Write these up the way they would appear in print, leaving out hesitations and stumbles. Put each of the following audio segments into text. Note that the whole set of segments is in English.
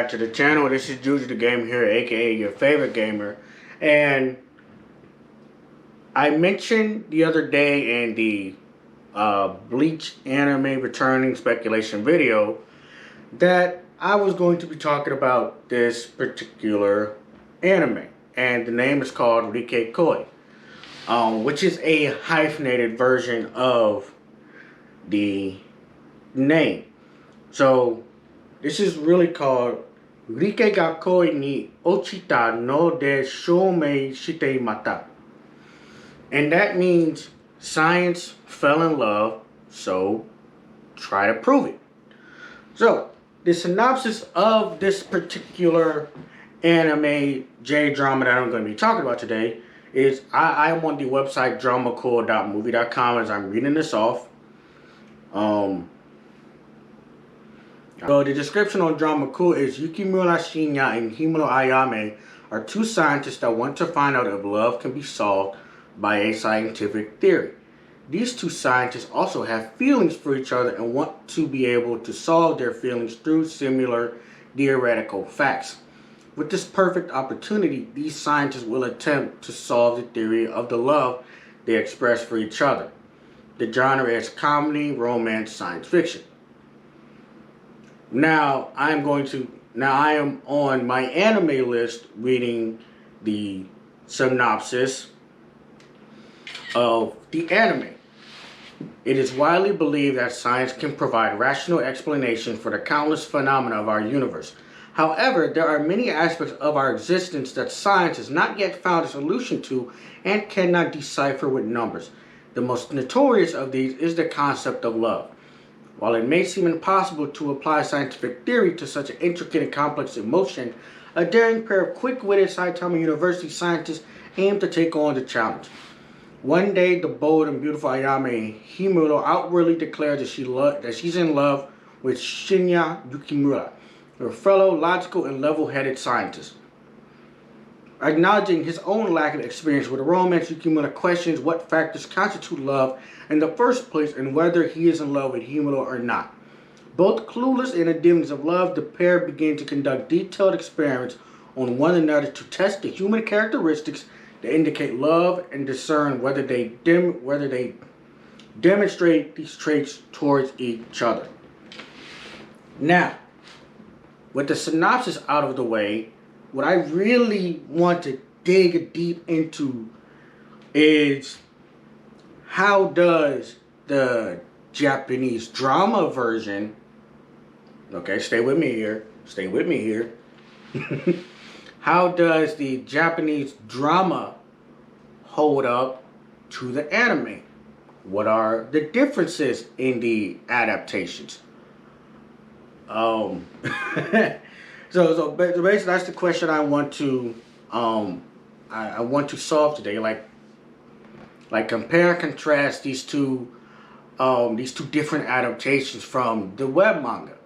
back to the channel. This is Juju the Gamer here, aka your favorite gamer. And I mentioned the other day in the Bleach anime returning speculation video that I was going to be talking about this particular anime. And the name is called Rike Koi, which is a hyphenated version of the name. So this is really called Rike ga koi ni ochita no de shoumei shite mata. And that means science fell in love, so try to prove it. So the synopsis of this particular anime J-drama that I'm going to be talking about today is I am on the website dramacool.movie.com as I'm reading this off. So the description on Drama Cool is Yukimura Shinya and Himuro Ayame are two scientists that want to find out if love can be solved by a scientific theory. These two scientists also have feelings for each other and want to be able to solve their feelings through similar theoretical facts. With this perfect opportunity, these scientists will attempt to solve the theory of the love they express for each other. The genre is comedy, romance, science fiction. Now I am on my anime list reading the synopsis of the anime. It is widely believed that science can provide rational explanations for the countless phenomena of our universe. However, there are many aspects of our existence that science has not yet found a solution to and cannot decipher with numbers. The most notorious of these is the concept of love. While it may seem impossible to apply scientific theory to such an intricate and complex emotion, a daring pair of quick-witted Saitama University scientists aim to take on the challenge. One day, the bold and beautiful Ayame Himuro outwardly declares that she's in love with Shinya Yukimura, her fellow logical and level-headed scientist. Acknowledging his own lack of experience with romance, Yukimura questions what factors constitute love in the first place and whether he is in love with Himuro or not. Both clueless in the dealings of love, the pair begin to conduct detailed experiments on one another to test the human characteristics that indicate love and discern whether they demonstrate these traits towards each other. Now, with the synopsis out of the way, what I really want to dig deep into is how does the Japanese drama version, okay, stay with me here, how does the Japanese drama hold up to the anime? What are the differences in the adaptations? So basically that's the question I want to I want to solve today. Like compare and contrast these two different adaptations from the web manga.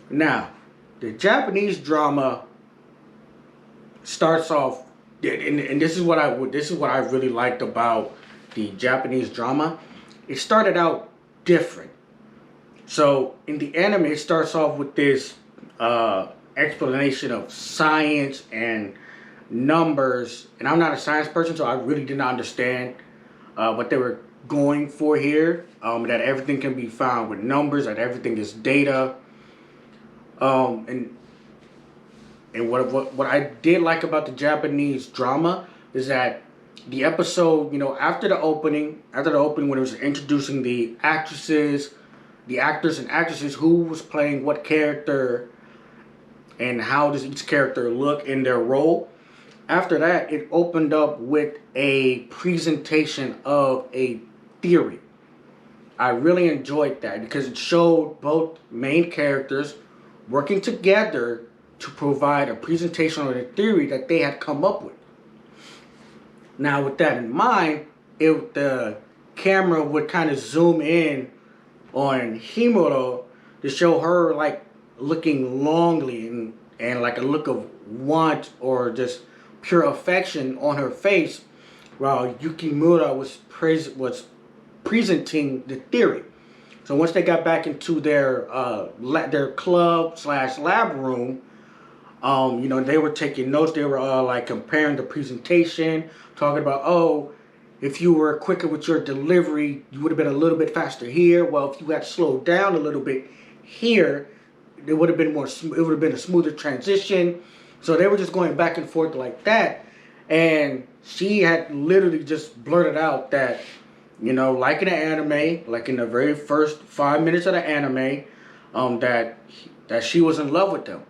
Now, the Japanese drama starts off, and this is what I really liked about the Japanese drama. It started out different. So in the anime, it starts off with this explanation of science and numbers, and I'm not a science person, so I really did not understand what they were going for here. That everything can be found with numbers, that everything is data. And what I did like about the Japanese drama is that the episode, after the opening when it was introducing the actors and actresses, who was playing what character and how does each character look in their role. After that, it opened up with a presentation of a theory. I really enjoyed that because it showed both main characters working together to provide a presentation of the theory that they had come up with. Now, with that in mind, the camera would kind of zoom in on Himuro to show her like looking longly and like a look of want or just pure affection on her face, while Yukimura was presenting the theory. So once they got back into their club slash lab room, they were taking notes. They were like comparing the presentation, talking about, oh, if you were quicker with your delivery, you would have been a little bit faster here. Well, if you had slowed down a little bit here, it would have been more. It would have been a smoother transition. So they were just going back and forth like that, and she had literally just blurted out that, like in the anime, like in the very first 5 minutes of the anime, that she was in love with them.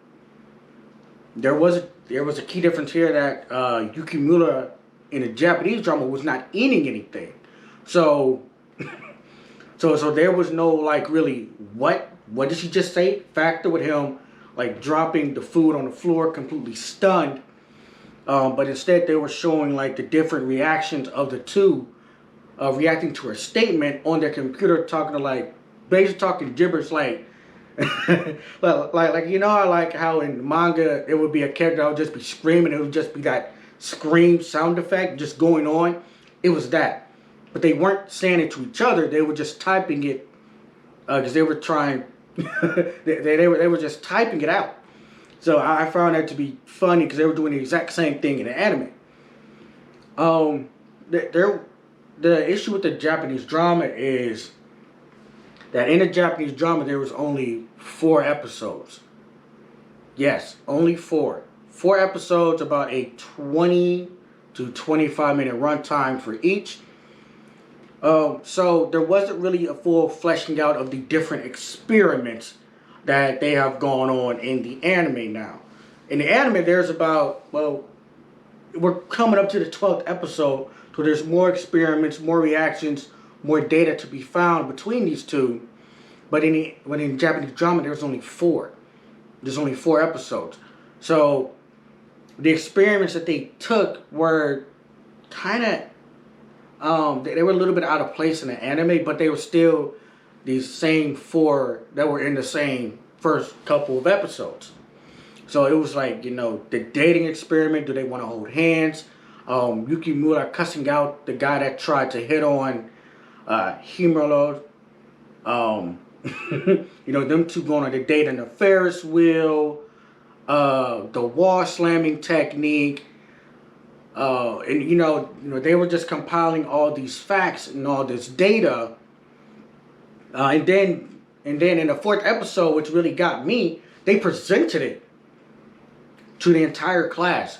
There was a key difference here that Yukimura in the Japanese drama was not eating anything, so there was no like really what did she just say factor with him like dropping the food on the floor completely stunned, but instead they were showing like the different reactions of the two reacting to her statement on their computer, talking to like basically talking gibberish like. like I like how in manga it would be a character that would just be screaming. It would just be that scream sound effect just going on. It was that, but they weren't saying it to each other. They were just typing it because they were trying. they were just typing it out. So I found that to be funny because they were doing the exact same thing in the anime. The issue with the Japanese drama is that in the Japanese drama there was only 4 episodes. Yes, only 4. 4 episodes, about a 20 to 25 minute runtime for each. So there wasn't really a full fleshing out of the different experiments that they have gone on in the anime now. In the anime there's about, we're coming up to the 12th episode, so there's more experiments, more reactions, more data to be found between these two. But in Japanese drama, there's only 4. There's only 4 episodes. So the experiments that they took were kind of, they were a little bit out of place in the anime, but they were still these same 4 that were in the same first couple of episodes. So it was like, the dating experiment. Do they want to hold hands? Yukimura cussing out the guy that tried to hit on Himuro. Them two going on a date in the Ferris wheel, the wall slamming technique, and they were just compiling all these facts and all this data, and then in the 4th episode, which really got me, they presented it to the entire class.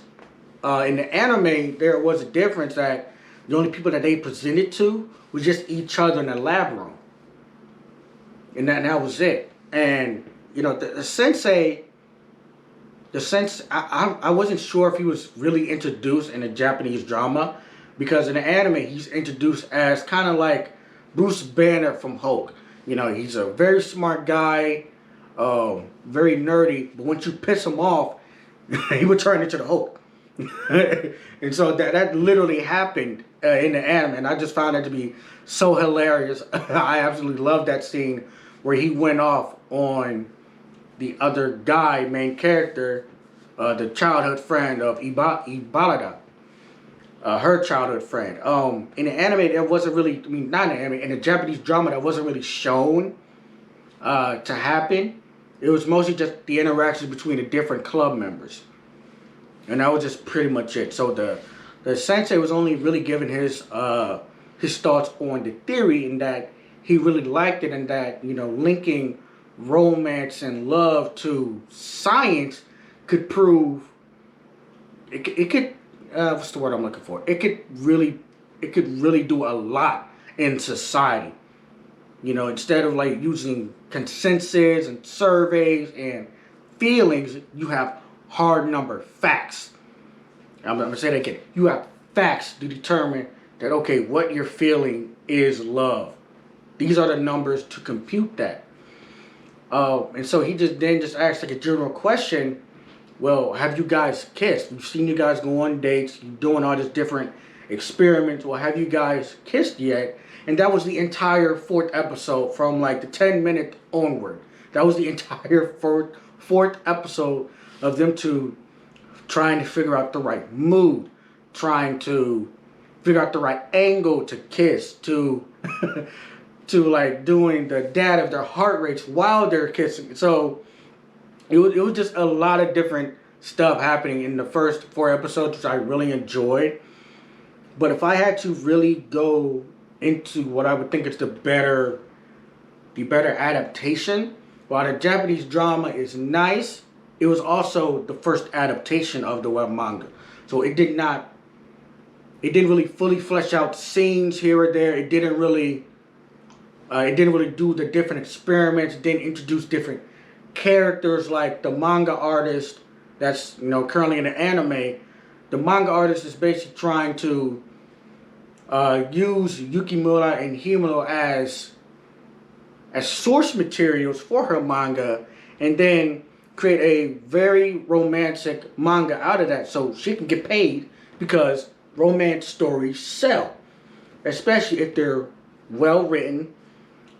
In the anime, there was a difference that the only people that they presented to was just each other in the lab room. And that was it. And, the sensei, I wasn't sure if he was really introduced in the Japanese drama, because in the anime, he's introduced as kind of like Bruce Banner from Hulk. He's a very smart guy, very nerdy, but once you piss him off, he would turn into the Hulk. And so that literally happened in the anime, and I just found that to be so hilarious. I absolutely love that scene where he went off on the other guy, main character, the childhood friend of Ibarada, her childhood friend. In the anime, it wasn't really, not in the anime, in the Japanese drama, that wasn't really shown to happen. It was mostly just the interactions between the different club members. And that was just pretty much it. So the sensei was only really giving his thoughts on the theory, and that he really liked it, and that, linking romance and love to science could prove it could what's the word I'm looking for? It could really do a lot in society. Instead of like using consensus and surveys and feelings, you have hard number facts. I'm going to say that again. You have facts to determine that, okay, what you're feeling is love. These are the numbers to compute that. And so he just asked like a general question. Well, have you guys kissed? We've seen you guys go on dates. You're doing all these different experiments. Well, have you guys kissed yet? And that was the entire 4th episode from like the 10-minute onward. That was the entire fourth episode of them two trying to figure out the right mood, trying to figure out the right angle to kiss, to to like doing the data of their heart rates while they're kissing. So it was just a lot of different stuff happening in the first 4 episodes, which I really enjoyed. But if I had to really go into what I would think is the better adaptation, while the Japanese drama is nice, it was also the first adaptation of the web manga. So it didn't really fully flesh out scenes here or there. It didn't really do the different experiments. It didn't introduce different characters like the manga artist that's currently in the anime. The manga artist is basically trying to use Yukimura and Himuro as source materials for her manga, and then create a very romantic manga out of that, so she can get paid, because romance stories sell, especially if they're well written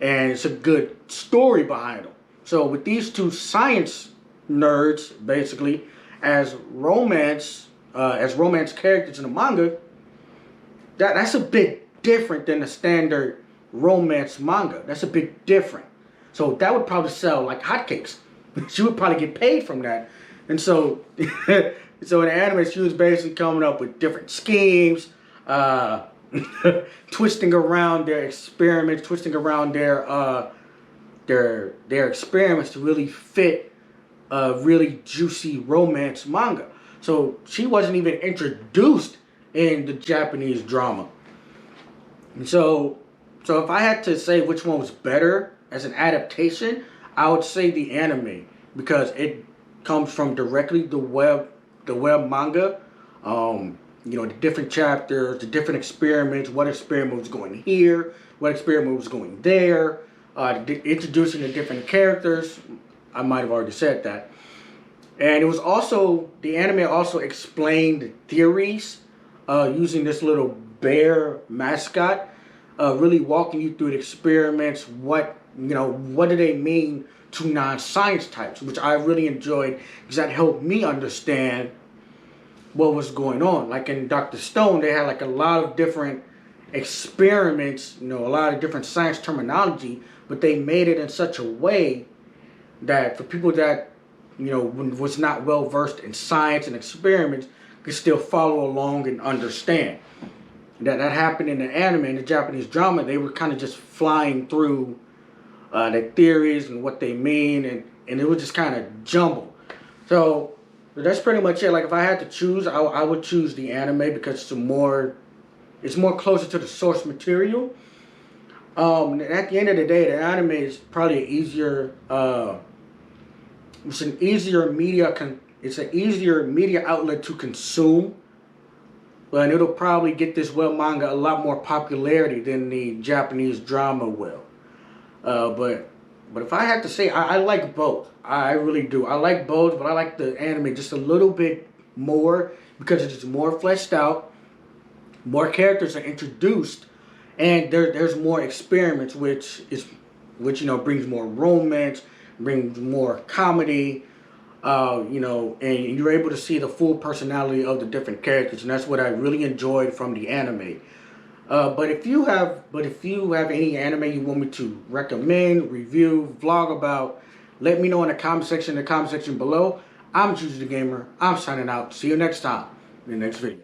and it's a good story behind them. So with these two science nerds, basically, as romance characters in the manga, that's a bit different than the standard romance manga. That's a bit different. So that would probably sell like hotcakes. She would probably get paid from that. And so, so in the anime, she was basically coming up with different schemes, twisting around their experiments, twisting around their experiments to really fit a really juicy romance manga. So she wasn't even introduced in the Japanese drama. And so if I had to say which one was better as an adaptation, I would say the anime, because it comes from directly the web manga. The different chapters, the different experiments, what experiment was going here, what experiment was going there, introducing the different characters. I might have already said that. And it was also, the anime also explained the theories using this little bear mascot, really walking you through the experiments, what do they mean to non-science types, which I really enjoyed, because that helped me understand what was going on. Like in Dr. Stone, they had like a lot of different experiments, a lot of different science terminology, but they made it in such a way that for people that, was not well versed in science and experiments, could still follow along and understand. That happened in the anime. In the Japanese drama, they were kind of just flying through the theories and what they mean, and it was just kind of jumbled. So that's pretty much it. Like if I had to choose, I would choose the anime, because it's more closer to the source material. And at the end of the day, the anime is probably it's an easier media outlet to consume. And it'll probably get this web manga a lot more popularity than the Japanese drama will. But if I had to say, I like both. I really do. I like both, but I like the anime just a little bit more, because it's more fleshed out, more characters are introduced, and there's more experiments, which brings more romance, brings more comedy. And you're able to see the full personality of the different characters, and that's what I really enjoyed from the anime. But if you have any anime you want me to recommend, review, vlog about, let me know in the comment section below. I'm Juicy the Gamer. I'm signing out. See you next time in the next video.